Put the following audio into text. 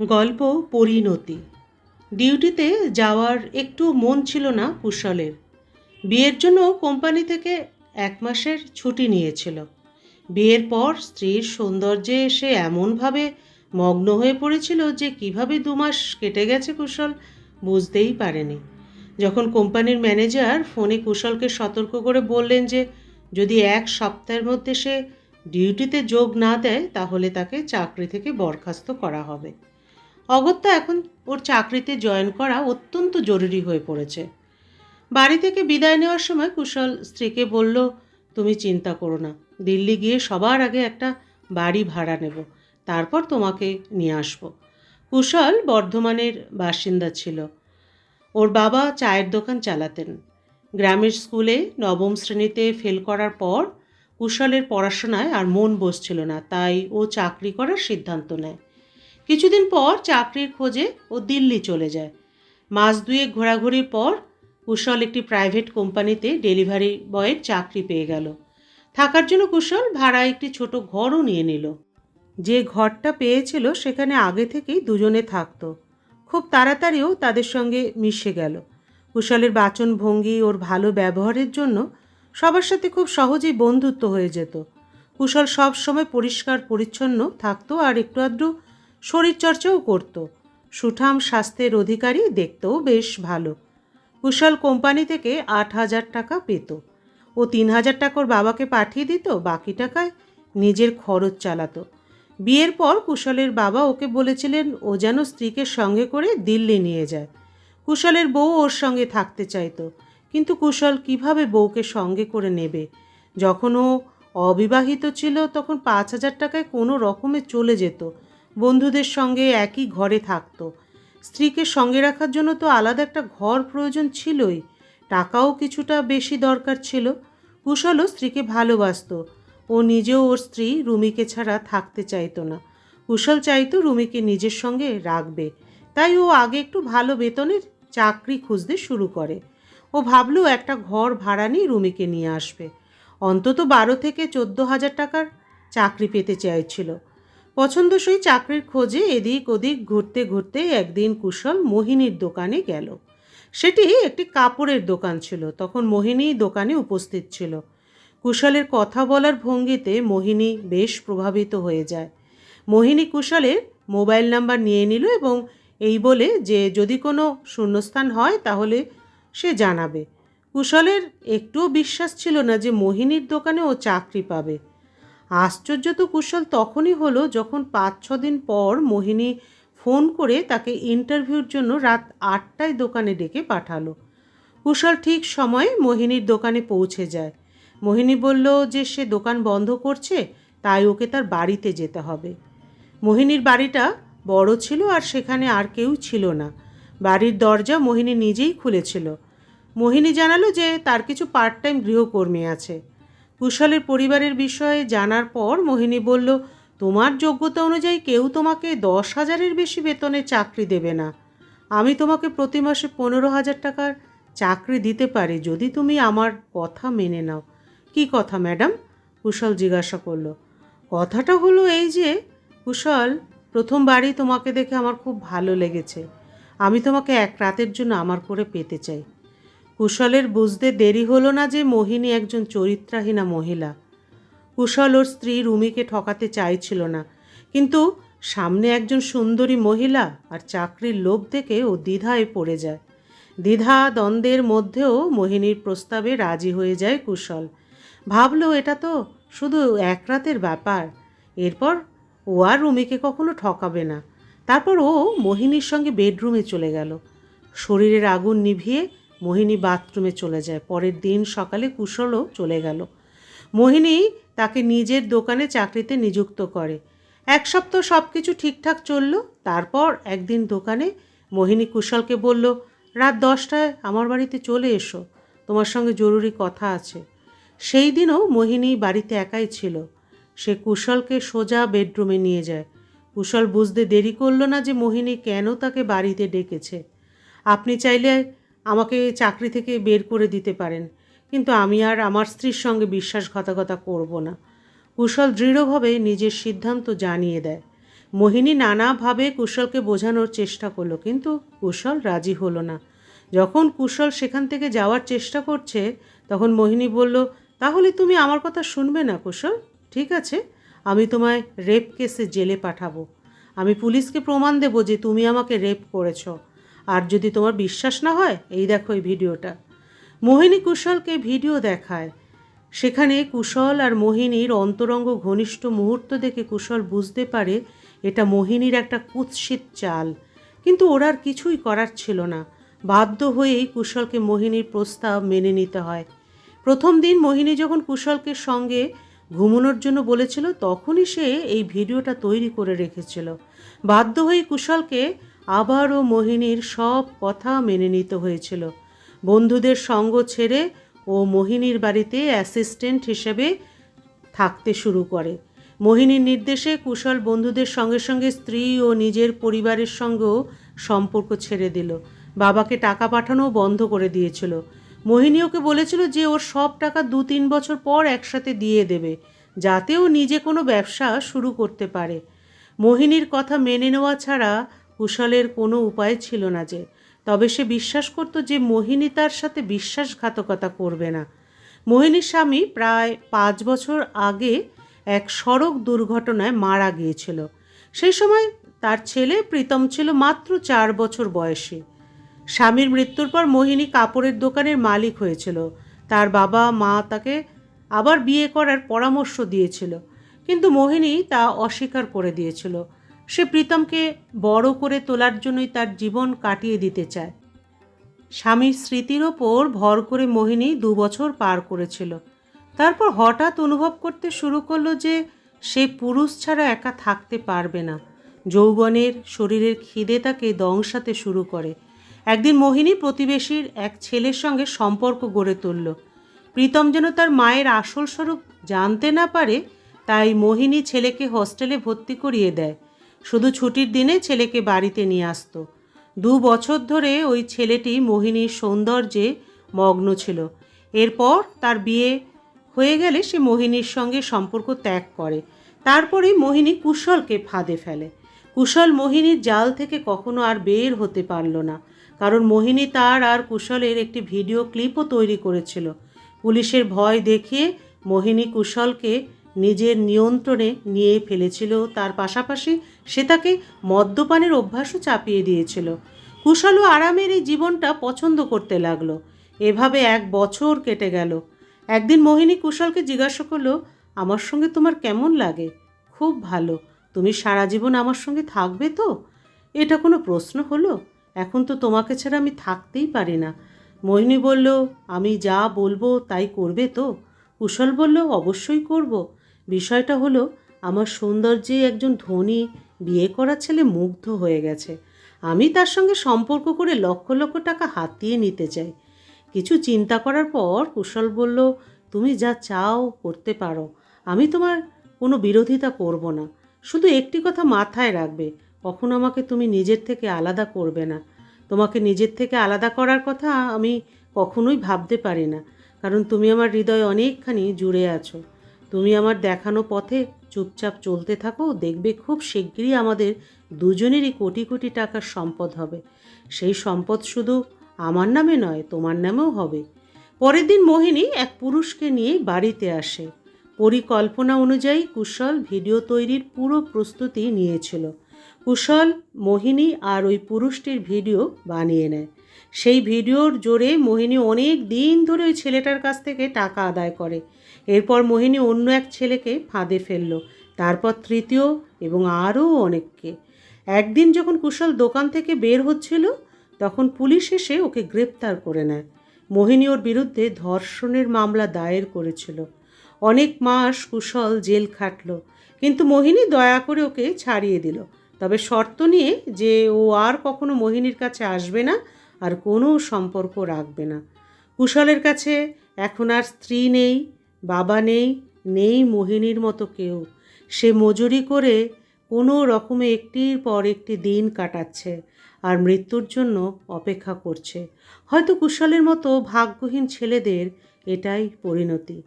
গল্প পরিণতি। ডিউটিতে যাওয়ার একটু মন ছিল না কুশলের। বিয়ের জন্য কোম্পানি থেকে 1 মাসের ছুটি নিয়েছিল। বিয়ের পর স্ত্রীর সৌন্দর্যে সে এমনভাবে মগ্ন হয়ে পড়েছিল যে কিভাবে 2 মাস কেটে গেছে কুশল বুঝতেই পারেনি। যখন কোম্পানির ম্যানেজার ফোনে কুশলকে সতর্ক করে বললেন যে যদি 1 সপ্তাহের মধ্যে সে ডিউটিতে যোগ না দেয় তাহলে তাকে চাকরি থেকে বরখাস্ত করা হবে। অগত্যা এখন ওর চাকরিতে জয়েন করা অত্যন্ত জরুরি হয়ে পড়েছে। বাড়ি থেকে বিদায় নেওয়ার সময় কুশল স্ত্রীকে বলল, তুমি চিন্তা করো না, দিল্লি গিয়ে সবার আগে একটা বাড়ি ভাড়া নেব, তারপর তোমাকে নিয়ে আসবো। কুশল বর্ধমানের বাসিন্দা ছিল। ওর বাবা চায়ের দোকান চালাতেন। গ্রামের স্কুলে 9ম শ্রেণীতে ফেল করার পর কুশলের পড়াশোনায় আর মন বসছিল না, তাই ও চাকরি করার সিদ্ধান্ত নেয়। কিছুদিন পর চাকরির খোঁজে ও দিল্লি চলে যায়। মাস 2 ঘোরাঘুরির পর কুশল একটি প্রাইভেট কোম্পানিতে ডেলিভারি বয়ের চাকরি পেয়ে গেল। থাকার জন্য কুশল ভাড়া একটি ছোট ঘরও নিয়ে নিল। যে ঘরটা পেয়েছিল সেখানে আগে থেকেই দুজনে থাকতো। খুব তাড়াতাড়িও তাদের সঙ্গে মিশে গেল। কুশলের বাচনভঙ্গি, ওর ভালো ব্যবহারের জন্য সবার সাথে খুব সহজেই বন্ধুত্ব হয়ে যেত। কুশল সব সময় পরিষ্কার পরিচ্ছন্ন থাকতো আর একটু আধটু শরীরচর্চাও করত। সুঠাম স্বাস্থ্যের অধিকারী, দেখতেও বেশ ভালো। কুশল কোম্পানি থেকে 8,000 টাকা পেত। ও 3,000 টাকা ওর বাবাকে পাঠিয়ে দিত, বাকি টাকায় নিজের খরচ চালাতো। বিয়ের পর কুশলের বাবা ওকে বলেছিলেন ও যেন স্ত্রীকে সঙ্গে করে দিল্লি নিয়ে যায়। কুশলের বউ ওর সঙ্গে থাকতে চাইতো, কিন্তু কুশল কিভাবে বউকে সঙ্গে করে নেবে? যখন ও অবিবাহিত ছিল তখন 5,000 টাকায় কোনো রকমে চলে যেত, বন্ধুদের সঙ্গে একই ঘরে থাকতো। স্ত্রীকে সঙ্গে রাখার জন্য তো আলাদা একটা ঘর প্রয়োজন ছিলই, টাকাও কিছুটা বেশি দরকার ছিল। কুশলও স্ত্রীকে ভালোবাসতো। ও নিজেও ওর স্ত্রী রুমিকে ছাড়া থাকতে চাইতো না। কুশল চাইতো রুমিকে নিজের সঙ্গে রাখবে, তাই ও আগে একটু ভালো বেতনের চাকরি খুঁজতে শুরু করে। ও ভাবলো একটা ঘর ভাড়া নিয়ে রুমিকে নিয়ে আসবে। অন্তত 12 থেকে 14,000 টাকার চাকরি পেতে চাইছিল। পছন্দসই চাকরির খোঁজে এদিক ওদিক ঘুরতে ঘুরতে একদিন কুশল মোহিনীর দোকানে গেল। সেটি একটি কাপড়ের দোকান ছিল। তখন মোহিনী দোকানে উপস্থিত ছিল। কুশলের কথা বলার ভঙ্গিতে মোহিনী বেশ প্রভাবিত হয়ে যায়। মোহিনী কুশলের মোবাইল নাম্বার নিয়ে নিল এবং এই বলে যে যদি কোনো শূন্যস্থান হয় তাহলে সে জানাবে। কুশলের একটুও বিশ্বাস ছিল না যে মোহিনীর দোকানে ও চাকরি পাবে। আশ্চর্য তো কুশল তখনই হলো যখন 5-6 দিন পর মোহিনী ফোন করে তাকে ইন্টারভিউর জন্য রাত 8টায় দোকানে ডেকে পাঠালো। কুশল ঠিক সময়ে মোহিনীর দোকানে পৌঁছে যায়। মোহিনী বলল যে সে দোকান বন্ধ করছে, তাই ওকে তার বাড়িতে যেতে হবে। মোহিনীর বাড়িটা বড় ছিল আর সেখানে আর কেউ ছিল না। বাড়ির দরজা মোহিনী নিজেই খুলেছিল। মোহিনী জানালো যে তার কিছু পার্ট টাইম গৃহকর্মী আছে। কুশলের পরিবারের বিষয়ে জানার পর মোহিনী বলল, তোমার যোগ্যতা অনুযায়ী কেউ তোমাকে 10,000-এর বেশি বেতনে চাকরি দেবে না। আমি তোমাকে প্রতি মাসে 15,000 টাকার চাকরি দিতে পারি যদি তুমি আমার কথা মেনে নাও। কি কথা ম্যাডাম? কুশল জিজ্ঞাসা করল। কথাটা হলো এই যে কুশল, প্রথমবারই তোমাকে দেখে আমার খুব ভালো লেগেছে। আমি তোমাকে 1 রাতের জন্য আমার করে পেতে চাই। কুশলের বুঝতে দেরি হলো না যে মোহিনী একজন চরিত্রহীনা মহিলা। কুশল ওর স্ত্রী রুমিকে ঠকাতে চাইছিল না, কিন্তু সামনে একজন সুন্দরী মহিলা আর চাকরির লোভ দেখে ও দ্বিধায় পড়ে যায়। দ্বিধা দ্বন্দ্বের মধ্যেও মোহিনীর প্রস্তাবে রাজি হয়ে যায় কুশল। ভাবলো এটা তো শুধু 1 রাতের ব্যাপার, এরপর ও আর রুমিকে কখনো ঠকাবে না। তারপর ও মোহিনীর সঙ্গে বেডরুমে চলে গেল। শরীরের আগুন নিভিয়ে মোহিনী বাথরুমে চলে যায়। পরের দিন সকালে কুশলও চলে গেল। মোহিনী তাকে নিজের দোকানে চাকরিতে নিযুক্ত করে। 1 সপ্তাহ সব কিছু ঠিকঠাক চলল। তারপর একদিন দোকানে মোহিনী কুশলকে বলল, রাত 10টায় আমার বাড়িতে চলে এসো, তোমার সঙ্গে জরুরি কথা আছে। সেই দিনও মোহিনী বাড়িতে একাই ছিল। সে কুশলকে সোজা বেডরুমে নিয়ে যায়। কুশল বুঝতে দেরি করল না যে মোহিনী কেন তাকে বাড়িতে ডেকেছে। আপনি চাইলে আমাকে চাকরি থেকে বের করে দিতে পারেন, কিন্তু আমি আর আমার স্ত্রীর সঙ্গে বিশ্বাসঘাতকতা করব না। কুশল দৃঢ়ভাবে নিজের সিদ্ধান্ত জানিয়ে দেয়। মোহিনী নানাভাবে কুশলকে বোঝানোর চেষ্টা করলো, কিন্তু কুশল রাজি হলো না। যখন কুশল সেখান থেকে যাওয়ার চেষ্টা করছে, তখন মোহিনী বলল, তাহলে তুমি আমার কথা শুনবে না কুশল? ঠিক আছে, আমি তোমায় রেপ কেসে জেলে পাঠাবো। আমি পুলিশকে প্রমাণ দেব যে তুমি আমাকে রেপ করেছ। আর যদি তোমার বিশ্বাস না হয়, এই দেখো এই ভিডিওটা। মোহিনী কুশলকে ভিডিও দেখায়। সেখানে কুশল আর মোহিনীর অন্তরঙ্গ ঘনিষ্ঠ মুহূর্ত দেখে কুশল বুঝতে পারে এটা মোহিনীর একটা কুৎসিত চাল। কিন্তু ওর আর কিছুই করার ছিল না। বাধ্য হয়েই কুশলকে মোহিনীর প্রস্তাব মেনে নিতে হয়। প্রথম দিন মোহিনী যখন কুশলকে সঙ্গে ঘুমানোর জন্য বলেছিল, তখনই সে এই ভিডিওটা তৈরি করে রেখেছিল। বাধ্য হয়ে কুশলকে আবারও মোহিনীর সব কথা মেনে নিতে হয়েছিল। বন্ধুদের সঙ্গ ছেড়ে ও মোহিনীর বাড়িতে অ্যাসিস্ট্যান্ট হিসেবে থাকতে শুরু করে। মোহিনীর নির্দেশে কুশল বন্ধুদের সঙ্গে সঙ্গে স্ত্রী ও নিজের পরিবারের সঙ্গেও সম্পর্ক ছেড়ে দিল। বাবাকে টাকা পাঠানোও বন্ধ করে দিয়েছিল। মোহিনী ওকে বলেছিল যে ওর সব টাকা 2-3 বছর পর একসাথে দিয়ে দেবে, যাতে ও নিজে কোনো ব্যবসা শুরু করতে পারে। মোহিনীর কথা মেনে নেওয়া ছাড়া কুশলের কোনো উপায় ছিল না যে। তবে সে বিশ্বাস করত যে মোহিনী তার সাথে বিশ্বাসঘাতকতা করবে না। মোহিনীর স্বামী প্রায় 5 বছর আগে এক সড়ক দুর্ঘটনায় মারা গিয়েছিল। সেই সময় তার ছেলে প্রীতম ছিল মাত্র 4 বছর বয়সী। স্বামীর মৃত্যুর পর মোহিনী কাপড়ের দোকানের মালিক হয়েছিল। তার বাবা মা তাকে আবার বিয়ে করার পরামর্শ দিয়েছিল, কিন্তু মোহিনী তা অস্বীকার করে দিয়েছিল। সে প্রীতমকে বড় করে তোলার জন্যই তার জীবন কাটিয়ে দিতে চায়। স্বামীর স্মৃতির ওপর ভর করে মোহিনী 2 বছর পার করেছিল। তারপর হঠাৎ অনুভব করতে শুরু করলো যে সে পুরুষ ছাড়া একা থাকতে পারবে না। যৌবনের শরীরের খিদে তাকে দংশাতে শুরু করে। একদিন মোহিনী প্রতিবেশীর এক ছেলের সঙ্গে সম্পর্ক গড়ে তুলল। প্রীতম যেন তার মায়ের আসল স্বরূপ জানতে না পারে, তাই মোহিনী ছেলেকে হোস্টেলে ভর্তি করিয়ে দেয়। শুধু ছুটির দিনে ছেলেকে বাড়িতে নিয়ে আসতো। 2 বছর ধরে ওই ছেলেটি মোহিনীর সৌন্দর্যে মগ্ন ছিল। এরপর তার বিয়ে হয়ে গেলে সে মোহিনীর সঙ্গে সম্পর্ক ত্যাগ করে। তারপরেই মোহিনী কুশলকে ফাঁদে ফেলে। কুশল মোহিনীর জাল থেকে কখনো আর বের হতে পারল না, কারণ মোহিনী তার আর কুশলের একটি ভিডিও ক্লিপও তৈরি করেছিল। পুলিশের ভয় দেখিয়ে মোহিনী কুশলকে নিজের নিয়ন্ত্রণে নিয়ে ফেলেছিল। তার পাশাপাশি সে তাকে মদ্যপানের অভ্যাসও চাপিয়ে দিয়েছিল। কুশলও আরামের এই জীবনটা পছন্দ করতে লাগলো। এভাবে 1 বছর কেটে গেল। একদিন মোহিনী কুশলকে জিজ্ঞাসা করলো, আমার সঙ্গে তোমার কেমন লাগে? খুব ভালো। তুমি সারা জীবন আমার সঙ্গে থাকবে তো? এটা কোনো প্রশ্ন হলো? এখন তো তোমাকে ছাড়া আমি থাকতেই পারি না। মোহিনী বলল, আমি যা বলবো তাই করবে তো? কুশল বলল, অবশ্যই করব। বিষয়টা হলো, আমার সৌন্দর্যে একজন ধনী বিয়ে করা ছেলে মুগ্ধ হয়ে গেছে। আমি তার সঙ্গে সম্পর্ক করে লক্ষ লক্ষ টাকা হাতিয়ে নিতে চাই। কিছু চিন্তা করার পর কুশল বলল, তুমি যা চাও করতে পারো। আমি তোমার কোনো বিরোধিতা করব না। শুধু একটি কথা মাথায় রাখবে, কখনো আমাকে তুমি নিজের থেকে আলাদা করবে না। তোমাকে নিজের থেকে আলাদা করার কথা আমি কখনোই ভাবতে পারি না, কারণ তুমি আমার হৃদয়ে অনেকখানি জুড়ে আছো। তুমি আমার দেখানো পথে চুপচাপ চলতে থাকো, দেখবে খুব শিগগিরই আমাদের দুজনেরই কোটি কোটি টাকার সম্পদ হবে। সেই সম্পদ শুধু আমার নামে নয়, তোমার নামেও হবে। পরের দিন মোহিনী এক পুরুষকে নিয়ে বাড়িতে আসে। পরিকল্পনা অনুযায়ী কুশল ভিডিও তৈরির পুরো প্রস্তুতি নিয়েছিল। কুশল, মোহিনী আর ওই পুরুষটির ভিডিও বানিয়ে নেয়। সেই ভিডিওর জোরে মোহিনী অনেক দিন ধরে ওই ছেলেটার কাছ থেকে টাকা আদায় করে। এরপর মোহিনী অন্য এক ছেলেকে ফাঁদে ফেলল, তারপর তৃতীয় এবং আরও অনেককে। একদিন যখন কুশল দোকান থেকে বের হচ্ছিল, তখন পুলিশ এসে ওকে গ্রেপ্তার করে নেয়। মোহিনী ওর বিরুদ্ধে ধর্ষণের মামলা দায়ের করেছিল। অনেক মাস কুশল জেল খাটল, কিন্তু মোহিনী দয়া করে ওকে ছাড়িয়ে দিল, তবে শর্ত নিয়ে যে ও আর কখনো মোহিনীর কাছে আসবে না আর কোনো সম্পর্ক রাখবে না। কুশলের কাছে এখন আর স্ত্রী নেই, বাবা নেই, নেই মোহিনীর মতো কেউ। সে মজুরি করে কোনো রকমে একটির পর একটি দিন কাটাচ্ছে আর মৃত্যুর জন্য অপেক্ষা করছে। হয়তো কুশলের মতো ভাগ্যহীন ছেলেদের এটাই পরিণতি।